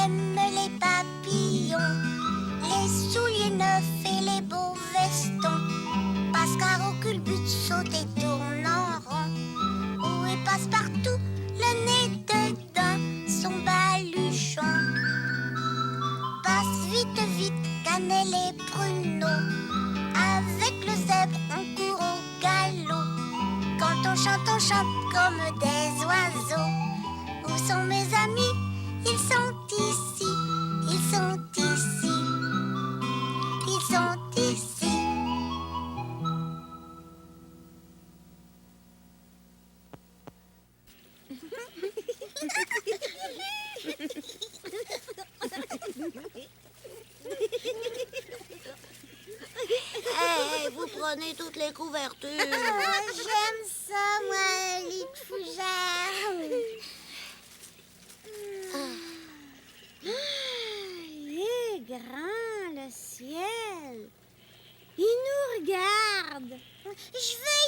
aime les papillons, les souliers neufs et les beaux vestons. Passecarreau culbute saute et tourne en rond. Où il passe partout, le nez dedans, son baluchon. Passe vite, vite, cannelle et pruneau. Avec le zèbre, on court au galop. Quand on chante comme des oiseaux. Où sont mes amis? Ils sont ici, ils sont ici, ils sont ici. Hey, vous prenez toutes les couvertures. J'aime ça, moi, lit de fougère. Il est grand, le ciel. Il nous regarde. Je veux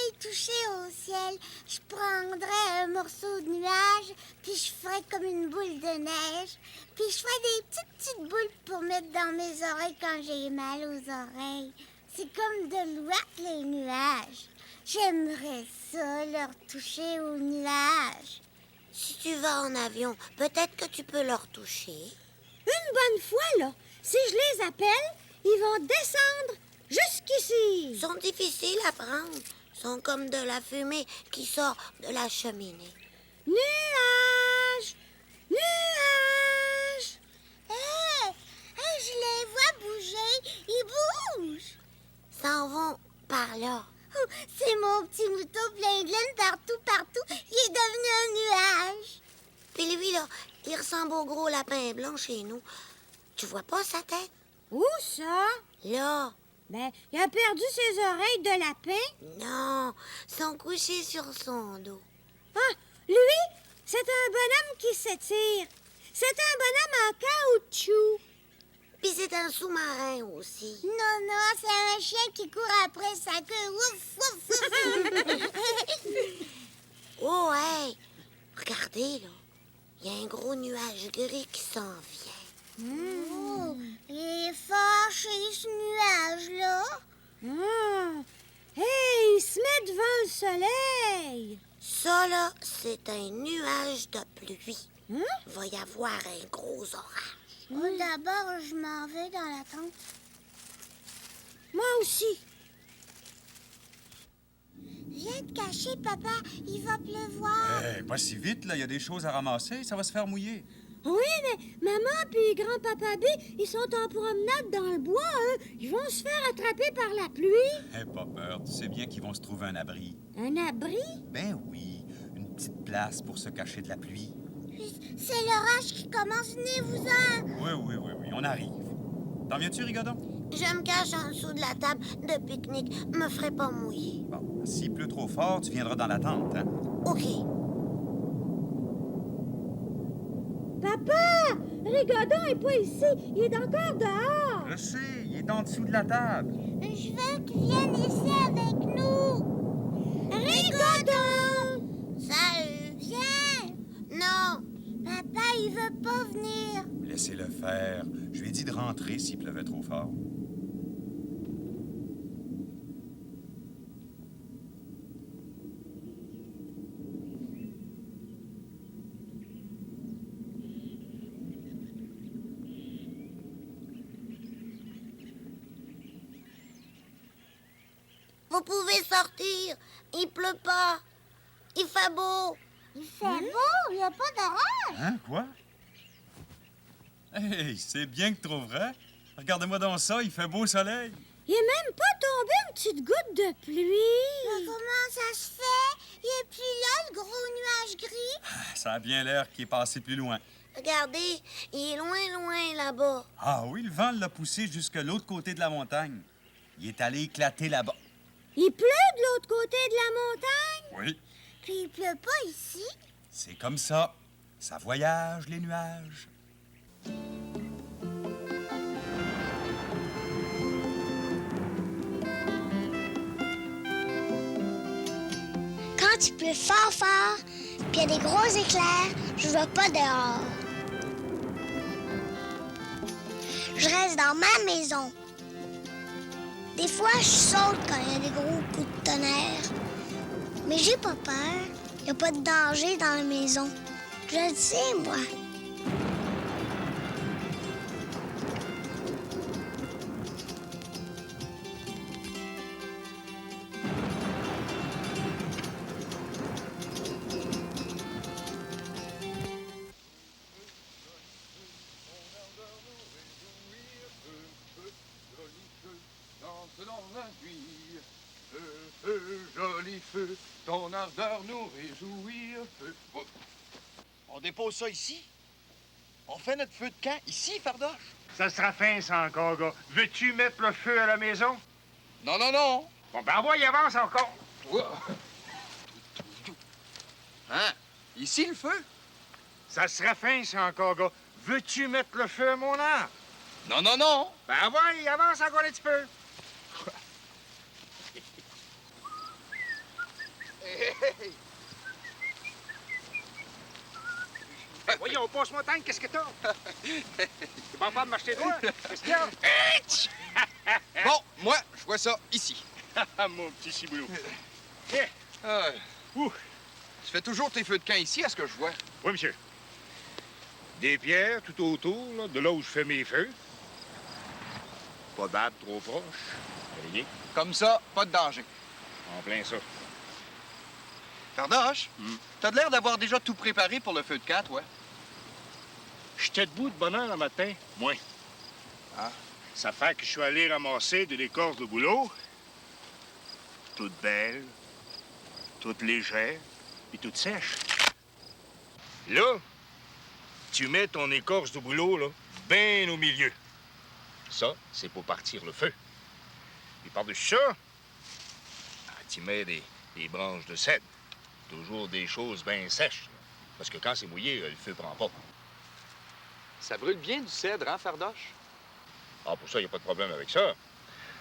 y toucher au ciel. Je prendrais un morceau de nuage, puis je ferais comme une boule de neige. Puis je ferais des petites boules pour mettre dans mes oreilles quand j'ai mal aux oreilles. C'est comme de l'ouate, les nuages. J'aimerais ça, leur toucher aux nuages. Si tu vas en avion, peut-être que tu peux leur toucher. Une bonne fois, là, si je les appelle, ils vont descendre jusqu'ici. Ils sont difficiles à prendre. Ils sont comme de la fumée qui sort de la cheminée. Nuages! Nuages! Hé, je les vois bouger. Ils bougent. Ils s'en vont par là. Oh, c'est mon petit mouton plein de laine partout. Il est devenu un nuage. Puis lui, là, il ressemble au gros lapin blanc chez nous. Tu vois pas sa tête? Où ça? Là. Ben, il a perdu ses oreilles de lapin. Non, ils sont couchés sur son dos. Ah, lui, c'est un bonhomme qui s'étire. C'est un bonhomme en caoutchouc. Puis c'est un sous-marin aussi. Non, c'est un chien qui court après sa queue. Ouf, ouf, ouf. Oh, hey! Regardez, là. Il y a un gros nuage gris qui s'en vient. Oh, il est fâché, ce nuage-là. Hey, il se met devant le soleil. Ça, là, c'est un nuage de pluie. Hein? Il va y avoir un gros orage. Oh, d'abord, je m'en vais dans la tente. Moi aussi. Viens te cacher, papa. Il va pleuvoir. Pas si vite, là. Il y a des choses à ramasser. Ça va se faire mouiller. Oui, mais maman puis grand-papa B, ils sont en promenade dans le bois, eux. Ils vont se faire attraper par la pluie. Pas peur. Tu sais bien qu'ils vont se trouver un abri. Un abri? Ben oui. Une petite place pour se cacher de la pluie. C'est l'orage qui commence. Venez-vous-en. Oui. On arrive. T'en viens-tu, Rigodon? Je me cache en dessous de la table de pique-nique. Me ferai pas mouiller. Bon, s'il pleut trop fort, tu viendras dans la tente, hein? OK. Papa! Rigodon est pas ici. Il est encore dehors. Je sais, il est en dessous de la table. Je veux qu'il vienne ici avec nous. Rigodon! Salut! Viens. Non! Papa, il veut pas venir. Laissez-le faire. Je lui ai dit de rentrer s'il pleuvait trop fort. Vous pouvez sortir. Il pleut pas. Il fait beau. Il fait beau, il n'y a pas d'orage. Hein, quoi? Hey, c'est bien que trop vrai. Regardez-moi dans ça, il fait beau soleil. Il est même pas tombé une petite goutte de pluie. Mais comment ça se fait? Il est plus là, le gros nuage gris. Ça a bien l'air qu'il est passé plus loin. Regardez, il est loin là-bas. Ah oui, le vent l'a poussé jusque l'autre côté de la montagne. Il est allé éclater là-bas. Il pleut de l'autre côté de la montagne. Oui, Puis il pleut pas ici. c'est comme ça. Ça voyage, les nuages. Quand il pleut fort, puis il y a des gros éclairs, je vais pas dehors. je reste dans ma maison. Des fois, je saute quand il y a des gros coups de tonnerre. Mais j'ai pas peur. Il n'y a pas de danger dans la maison. Je le sais, moi. Joli feu, ton ardeur nous réjouir. Feu. Oh. On dépose ça ici? On fait notre feu de camp ici, Fardoche? Ça sera fin, ça, encore, gars. Veux-tu mettre le feu à la maison? Non, non, non. Bon, ben, envoie, avance encore. Oh. Hein? Ici, le feu? Ça sera fin, ça, encore, gars. Veux-tu mettre le feu à mon arbre? Non, non, non. Ben, envoie, avance encore un petit peu. Hey, voyons, passe-montagne, qu'est-ce que t'as? Tu vas pas de marcher droit? Qu'est-ce qu'il y a? Bon, moi, je vois ça ici. Mon petit ciboulot. Tu fais toujours tes feux de camp ici, à ce que je vois? Oui, monsieur. Des pierres tout autour, là, de là où je fais mes feux. Pas d'arbres trop proches. Rien. Comme ça, pas de danger. En plein ça. Fardoche, t'as de l'air d'avoir déjà tout préparé pour le feu de camp, toi. J'étais debout de bonne heure le matin. Moi. Ah. Ça fait que je suis allé ramasser de l'écorce de bouleau. Toute belle, toute légère, puis toute sèche. Là, tu mets ton écorce de bouleau, là, bien au milieu. Ça, c'est pour partir le feu. Puis par-dessus ça, tu mets des branches de cèdre. Toujours des choses bien sèches. Là. Parce que quand c'est mouillé, le feu prend pas. Ça brûle bien du cèdre, hein, Fardoche? Ah, pour ça, il n'y a pas de problème avec ça.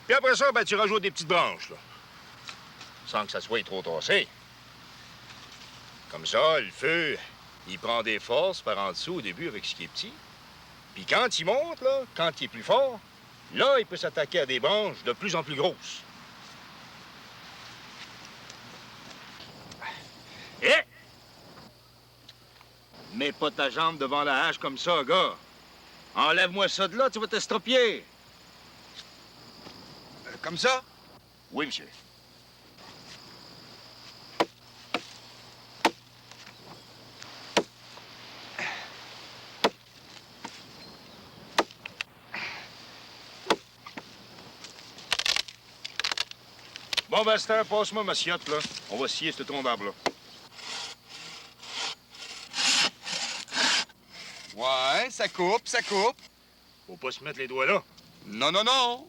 Puis après ça, ben, tu rajoutes des petites branches, là. Sans que ça soit trop tassé. Comme ça, le feu, il prend des forces par en dessous au début avec ce qui est petit. Puis quand il monte, là, quand il est plus fort, là, il peut s'attaquer à des branches de plus en plus grosses. Eh! Mets pas ta jambe devant la hache comme ça, gars. Enlève-moi ça de là, tu vas t'estropier. Comme ça? Oui, monsieur. Bon, Bastard, passe-moi ma sciette, là. On va scier ce tronc d'arbre-là. Ouais, ça coupe, ça coupe. Faut pas se mettre les doigts là. Non, non, non.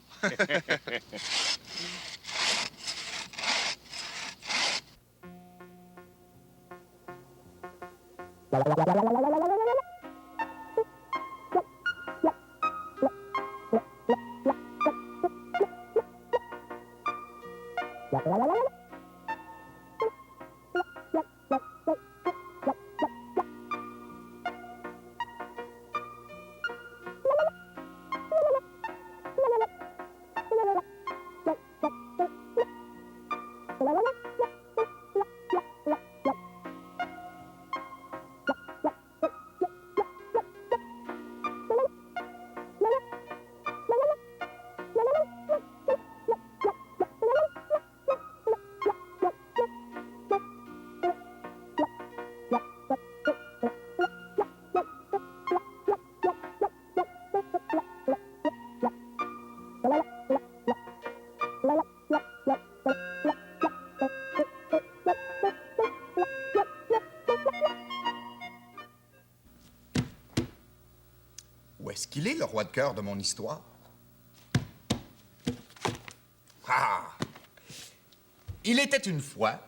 Où est-ce qu'il est, le roi de cœur de mon histoire? Ah! Il était une fois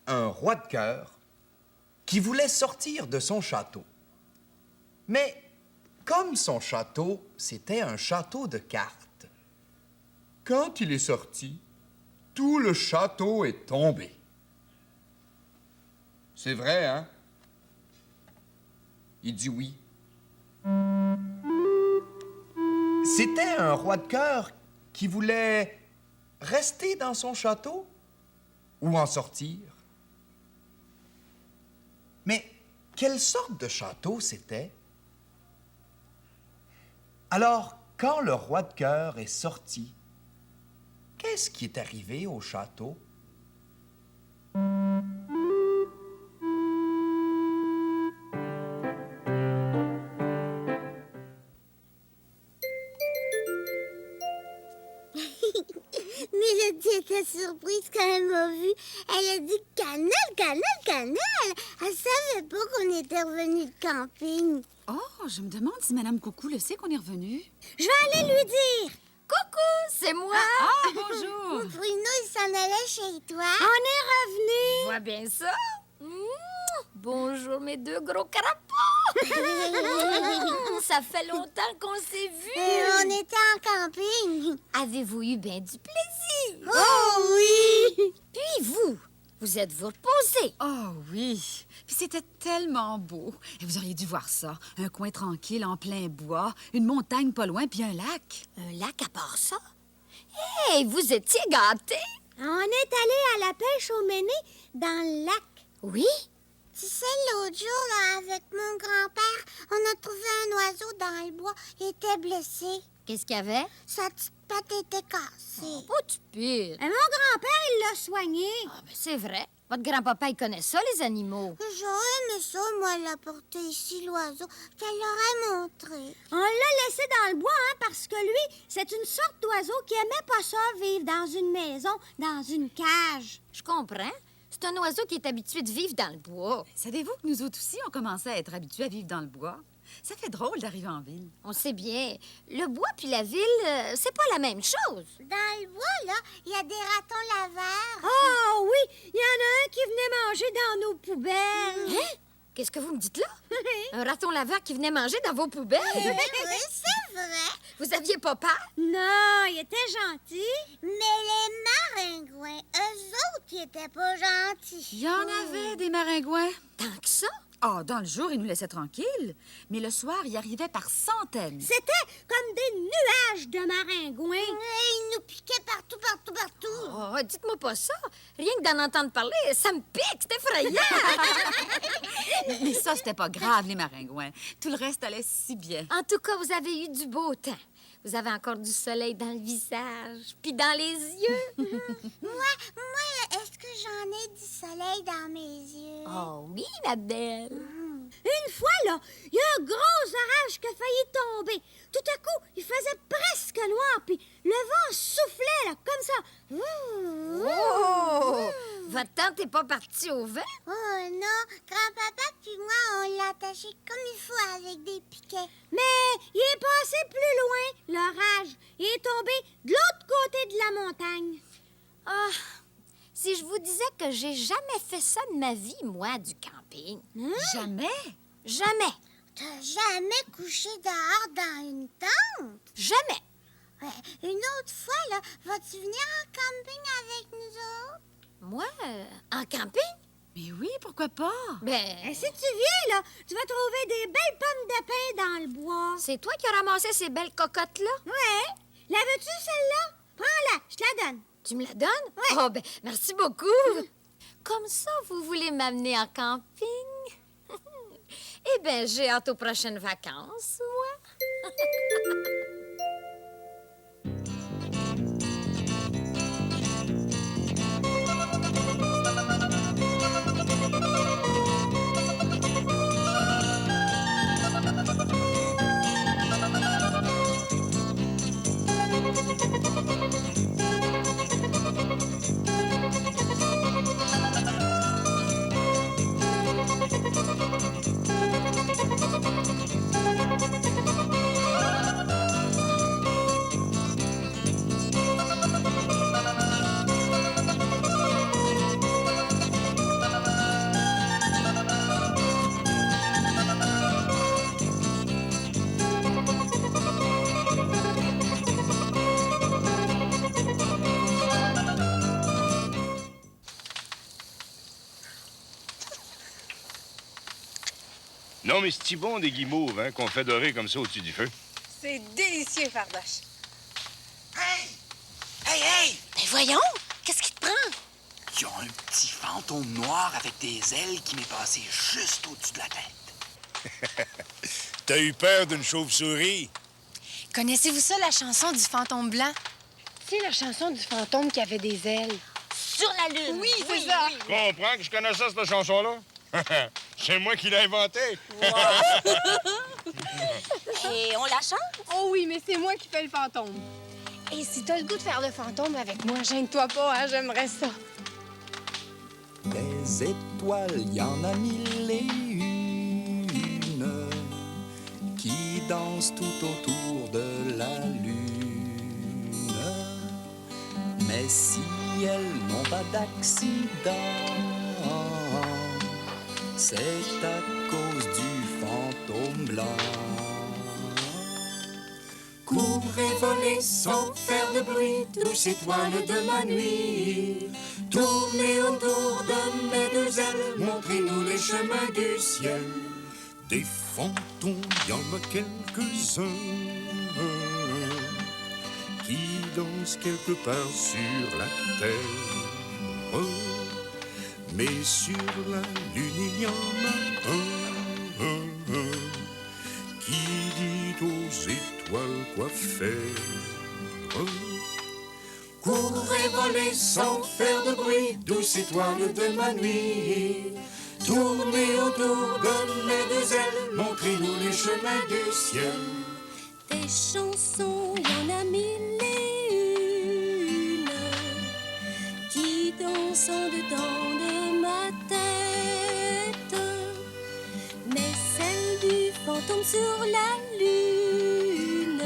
un roi de cœur qui voulait sortir de son château. Mais comme son château, c'était un château de cartes, quand il est sorti, tout le château est tombé. C'est vrai, hein? Il dit oui. C'était un roi de cœur qui voulait rester dans son château ou en sortir. Mais quelle sorte de château c'était? Alors, quand le roi de cœur est sorti, qu'est-ce qui est arrivé au château? Mélodie était surprise quand elle m'a vue. Elle a dit cannelle, cannelle, cannelle. Elle savait pas qu'on était revenu de camping. Oh, je me demande si Madame Coucou le sait qu'on est revenu. Je vais aller lui dire. Coucou, c'est moi. Ah, bonjour. Bruno, il s'en allait chez toi. On est revenu. Tu vois bien ça? Bonjour, mes deux gros crapauds. Ça fait longtemps qu'on s'est vus. On était en camping. Avez-vous eu bien du plaisir? Oh oui! Puis vous êtes-vous reposés? Oh oui. Puis c'était tellement beau. Et vous auriez dû voir ça. Un coin tranquille en plein bois, une montagne pas loin, puis un lac. Un lac à part ça? Hey, vous étiez gâtés? On est allé à la pêche au méné dans le lac. Oui? Tu sais, l'autre jour, là, avec mon grand-père, on a trouvé un oiseau dans le bois. Il était blessé. Qu'est-ce qu'il y avait? Sa petite patte était cassée. Pas de pire. Et mon grand-père, il l'a soigné. Ah, ben c'est vrai. Votre grand-papa, il connaît ça, les animaux. J'aurais aimé ça, moi, l'apporter ici, l'oiseau. Je te l'aurais montré. On l'a laissé dans le bois, hein, parce que lui, c'est une sorte d'oiseau qui aimait pas ça, vivre dans une maison, dans une cage. Je comprends. C'est un oiseau qui est habitué de vivre dans le bois. Savez-vous que nous autres aussi, on commençait à être habitués à vivre dans le bois? Ça fait drôle d'arriver en ville. On sait bien. Le bois puis la ville, c'est pas la même chose. Dans le bois, là, il y a des ratons laveurs. Oh oui, il y en a un qui venait manger dans nos poubelles. Hein? Qu'est-ce que vous me dites là? Un raton laveur qui venait manger dans vos poubelles? Oui, c'est vrai. Vous aviez pas peur? Non, il était gentil. Mais les maringouins, eux autres, ils étaient pas gentils. Il y en avait des maringouins. Tant que ça? Ah, dans le jour, ils nous laissaient tranquilles. Mais le soir, ils arrivaient par centaines. C'était comme des nuages de maringouins. Ils nous piquaient partout, partout, partout. Oh, dites-moi pas ça. Rien que d'en entendre parler, ça me pique, c'est effrayant. Mais ça, c'était pas grave, les maringouins. Tout le reste allait si bien. En tout cas, vous avez eu du beau temps. Vous avez encore du soleil dans le visage, puis dans les yeux. Moi, est-ce que j'en ai du soleil dans mes yeux? Oh oui, ma belle. Une fois, là, il y a un gros orage qui a failli tomber. Tout à coup, il faisait presque noir, puis le vent soufflait, là, comme ça. Oh! Votre tante n'est pas partie au vent? Oh non, grand-papa puis moi, on l'a attaché comme il faut avec des piquets. Mais il est passé plus loin, l'orage. Il est tombé de l'autre côté de la montagne. Ah, si je vous disais que j'ai jamais fait ça de ma vie, moi, du camping. Jamais? Jamais. T'as jamais couché dehors dans une tente? Jamais. Ouais, une autre fois, là, vas-tu venir en camping avec nous autres? Moi, en camping? Mais oui, pourquoi pas? Ben, Et si tu viens, là, tu vas trouver des belles pommes de pin dans le bois. c'est toi qui as ramassé ces belles cocottes-là? Ouais. La veux-tu, celle-là? Prends-la, je te la donne. Tu me la donnes? Ouais. Oh, ben, merci beaucoup. Comme ça, vous voulez m'amener en camping? Eh bien, j'ai hâte aux prochaines vacances, moi. Non, mais c'est bon des guimauves, hein, qu'on fait dorer comme ça au-dessus du feu. C'est délicieux, Fardoche. Hey! Hey, hey! Mais voyons, qu'est-ce qui te prend? Il y a un petit fantôme noir avec des ailes qui m'est passé juste au-dessus de la tête. T'as eu peur d'une chauve-souris? Connaissez-vous ça, la chanson du fantôme blanc? C'est la chanson du fantôme qui avait des ailes. Sur la lune. Oui, c'est ça. Tu comprends que je connais ça, cette chanson-là? C'est moi qui l'ai inventée. Et on la chante? Oh oui, mais c'est moi qui fais le fantôme. Et si t'as le goût de faire le fantôme avec moi, gêne-toi pas, hein, j'aimerais ça. Des étoiles, y en a mille et une qui dansent tout autour de la lune. Mais si elles n'ont pas d'accident, c'est à cause du fantôme blanc. Courez, volez sans faire de bruit, douce étoile de ma nuit. Tournez autour de mes deux ailes, montrez-nous les chemins du ciel. Des fantômes, y en a quelques-uns qui dansent quelque part sur la terre. Mais sur la lune, il y en a un qui dit aux étoiles quoi faire. Courez, volez sans faire de bruit, douce étoile de ma nuit. Tournez autour de mes deux ailes, montrez-nous les chemins du ciel. Des chansons, y en a mille et une qui dansent en dedans de ma tête. Mais celle du fantôme sur la lune,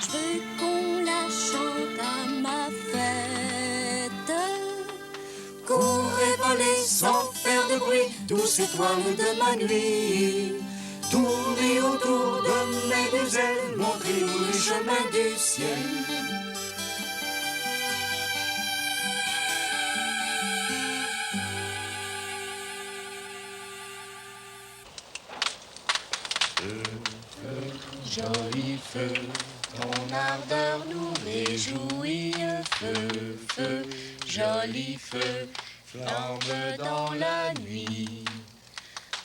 je veux qu'on la chante à ma fête. Courez, volez sans faire de bruit, douce étoile de ma nuit. Tournez autour de mes deux ailes, montrez-nous les chemins du ciel. Joli feu, ton ardeur nous réjouit. Feu, feu, joli feu, flambe dans la nuit.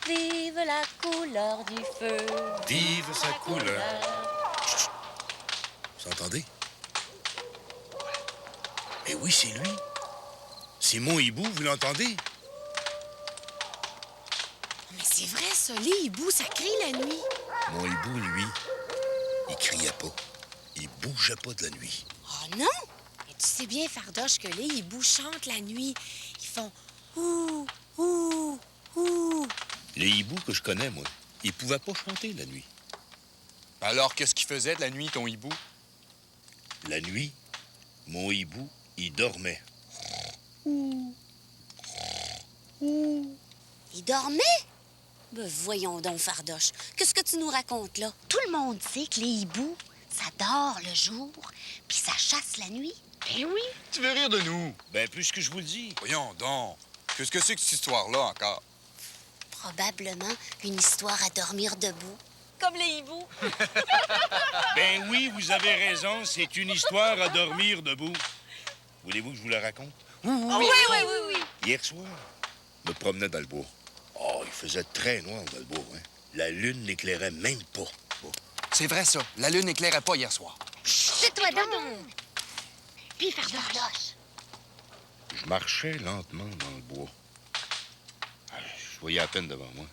Vive la couleur du feu. Vive sa couleur. Chut. Vous entendez? Eh oui, c'est lui. C'est mon hibou, vous l'entendez? Mais c'est vrai, ça, les hiboux, ça crie la nuit. Mon hibou, lui, il criait pas. Il bougeait pas de la nuit. Oh non! Mais tu sais bien, Fardoche, que les hiboux chantent la nuit. Ils font ouh, ouh, ouh. Les hiboux que je connais, moi, ils pouvaient pas chanter la nuit. Alors, qu'est-ce qu'il faisait de la nuit, ton hibou? La nuit, mon hibou, il dormait. Il dormait? Ben voyons donc, Fardoche. Qu'est-ce que tu nous racontes, là? Tout le monde sait que les hiboux, ça dort le jour, puis ça chasse la nuit. Eh oui! Tu veux rire de nous? Ben, puisque je vous le dis. Voyons donc. Qu'est-ce que c'est que cette histoire-là, encore? Probablement une histoire à dormir debout. Comme les hiboux. Ben oui, vous avez raison, c'est une histoire à dormir debout. Voulez-vous que je vous la raconte? Oui. Hier soir, je me promenais dans le bois. Oh, il faisait très noir dans le bois, hein. La lune n'éclairait même pas. Bon. C'est vrai, ça. La lune n'éclairait pas hier soir. C'est toi donc. Puis Fardoche. Je marchais lentement dans le bois. Je voyais à peine devant moi.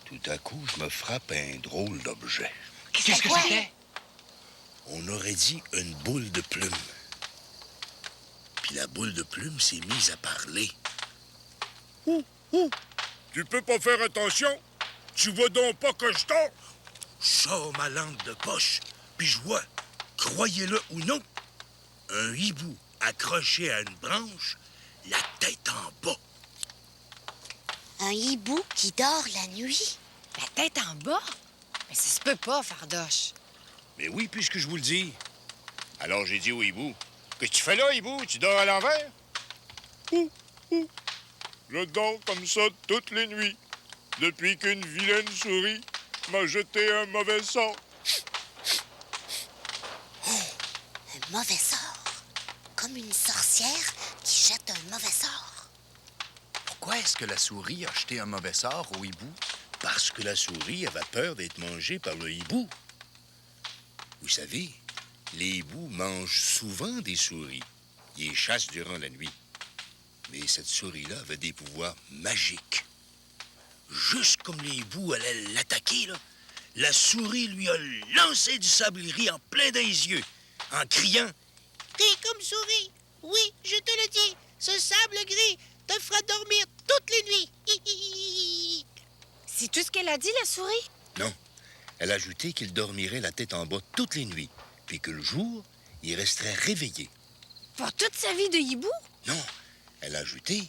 Tout à coup, je me frappe à un drôle d'objet. Qu'est-ce que c'était? On aurait dit une boule de plume. Puis la boule de plume s'est mise à parler. Tu peux pas faire attention? Tu vois donc pas que je dors? Je sors ma lampe de poche, puis je vois, croyez-le ou non, un hibou accroché à une branche, la tête en bas. Un hibou qui dort la nuit? La tête en bas? Mais ça se peut pas, Fardoche. Mais oui, puisque je vous le dis. Alors j'ai dit au hibou, qu'est-ce que tu fais là, hibou? Tu dors à l'envers? Je dors comme ça toutes les nuits. depuis qu'une vilaine souris m'a jeté un mauvais sort. Un mauvais sort. Comme une sorcière qui jette un mauvais sort. Pourquoi est-ce que la souris a jeté un mauvais sort au hibou? Parce que la souris avait peur d'être mangée par le hibou. Vous savez, les hiboux mangent souvent des souris. Ils les chassent durant la nuit. Mais cette souris-là avait des pouvoirs magiques. Juste comme les hiboux allaient l'attaquer, là, la souris lui a lancé du sablier en plein dans les yeux, en criant « T'es comme souris. Oui, je te le dis. Ce sable gris te fera dormir toutes les nuits. » C'est tout ce qu'elle a dit, la souris? Non. Elle a ajouté qu'il dormirait la tête en bas toutes les nuits, puis que le jour, il resterait réveillé. Pour toute sa vie de hibou? Non. Elle a ajouté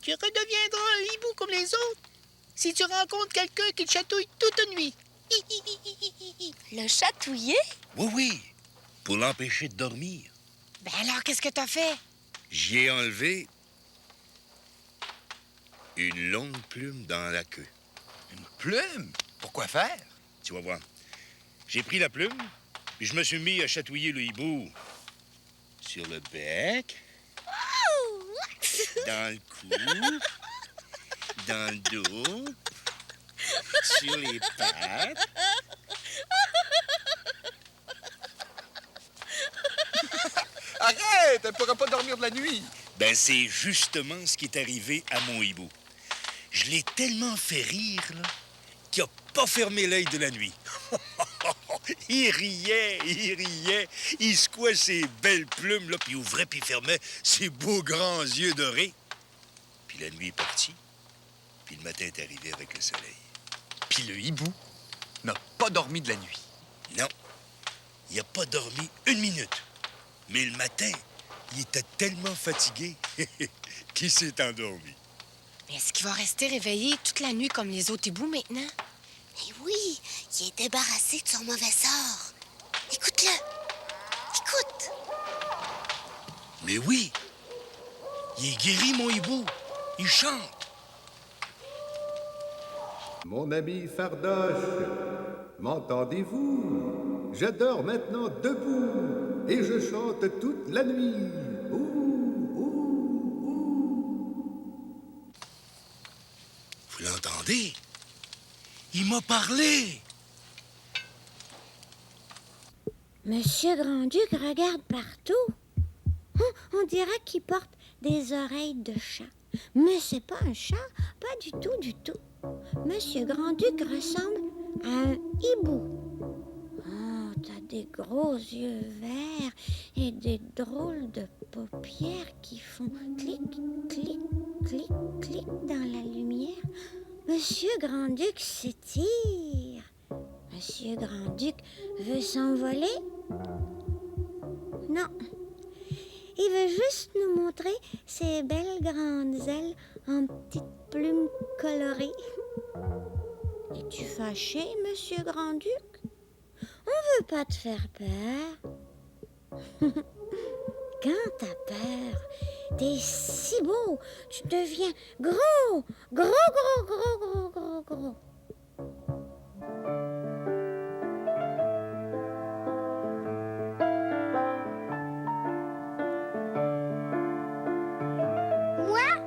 Tu redeviendras un hibou comme les autres si tu rencontres quelqu'un qui te chatouille toute nuit. Le chatouiller? Oui, oui, pour l'empêcher de dormir. Ben alors, qu'est-ce que t'as fait? J'y ai enlevé une longue plume dans la queue. Une plume? Pourquoi faire? Tu vas voir. J'ai pris la plume, puis je me suis mis à chatouiller le hibou sur le bec, dans le cou, dans le dos, sur les pattes. Arrête! Elle pourra pas dormir de la nuit. Ben, c'est justement ce qui est arrivé à mon hibou. Je l'ai tellement fait rire, là, qu'il a pas fermé l'œil de la nuit. Il riait. Il secouait ses belles plumes, là, puis ouvrait puis fermait ses beaux grands yeux dorés. Puis la nuit est partie, puis le matin est arrivé avec le soleil. Puis le hibou n'a pas dormi de la nuit. Non, il n'a pas dormi une minute. Mais le matin, il était tellement fatigué qu'il s'est endormi. Mais est-ce qu'il va rester réveillé toute la nuit comme les autres hiboux maintenant? Mais oui, il est débarrassé de son mauvais sort. Écoute-le. Écoute. Mais oui, il est guéri, mon hibou. Il chante. Mon ami Fardoche, m'entendez-vous? Je dors maintenant debout et je chante toute la nuit. Vous l'entendez? Il m'a parlé. Monsieur Grand-Duc regarde partout. On dirait qu'il porte des oreilles de chat. Mais c'est pas un chat, pas du tout, du tout. Monsieur Grand-Duc ressemble à un hibou. Oh, t'as des gros yeux verts et des drôles de paupières qui font clic, clic, clic, clic dans la lumière. Monsieur Grand-Duc s'étire. Monsieur Grand-Duc veut s'envoler? Non. Il veut juste nous montrer ses belles grandes ailes en petites plumes colorées. Es-tu fâché, Monsieur Grand-Duc? On veut pas te faire peur. Quand t'as peur, t'es si beau, tu deviens gros, gros.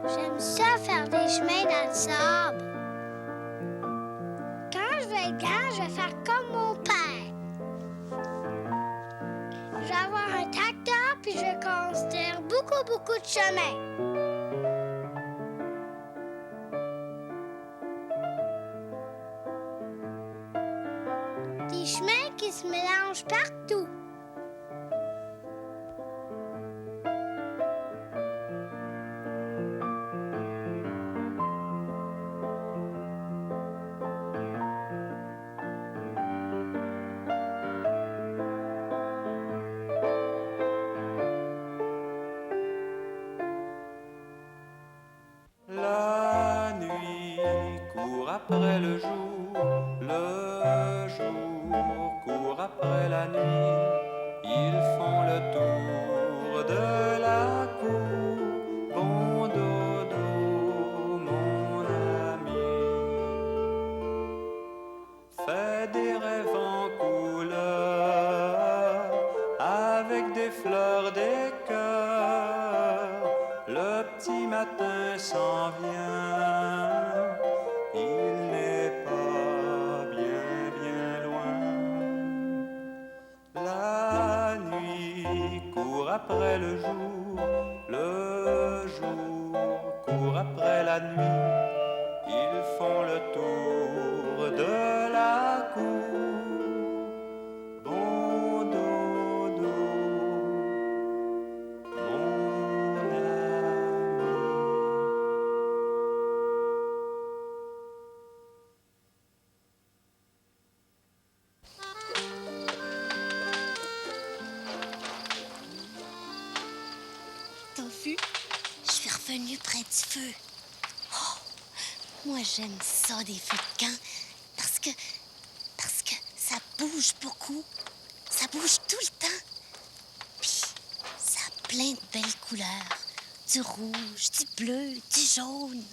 J'aime ça faire des chemins dans le sable. Quand je vais être grand, je vais faire comme mon père. Je vais avoir un tracteur puis je vais construire beaucoup de chemins. Des chemins qui se mélangent partout. La nuit court après le jour court après la nuit. Ils font le tour de la cour. Bon dodo, mon ami, cœur des cœurs, le petit matin s'en vient. Il n'est pas bien, bien loin. La nuit court après le jour court après la nuit. Ils font le tour de la cour. Bon dodo, mon ami. T'as vu? Je suis revenue près du feu. Oh, moi, j'aime ça, des feux de camp, parce que ça bouge beaucoup. Ça bouge tout le temps. Puis, ça a plein de belles couleurs. Du rouge, du bleu, du jaune.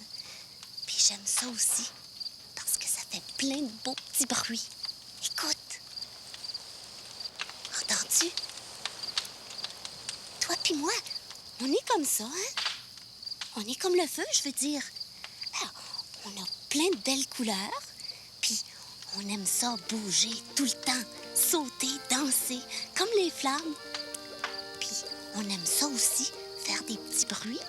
Puis, j'aime ça aussi, parce que ça fait plein de beaux petits bruits. Écoute. Entends-tu? Toi puis moi, on est comme ça, hein? On est comme le feu, je veux dire. Alors, on a plein de belles couleurs, puis on aime ça bouger tout le temps, sauter, danser, comme les flammes. Puis on aime ça aussi, faire des petits bruits.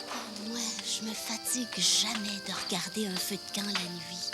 Oh, moi, je me fatigue jamais de regarder un feu de camp la nuit.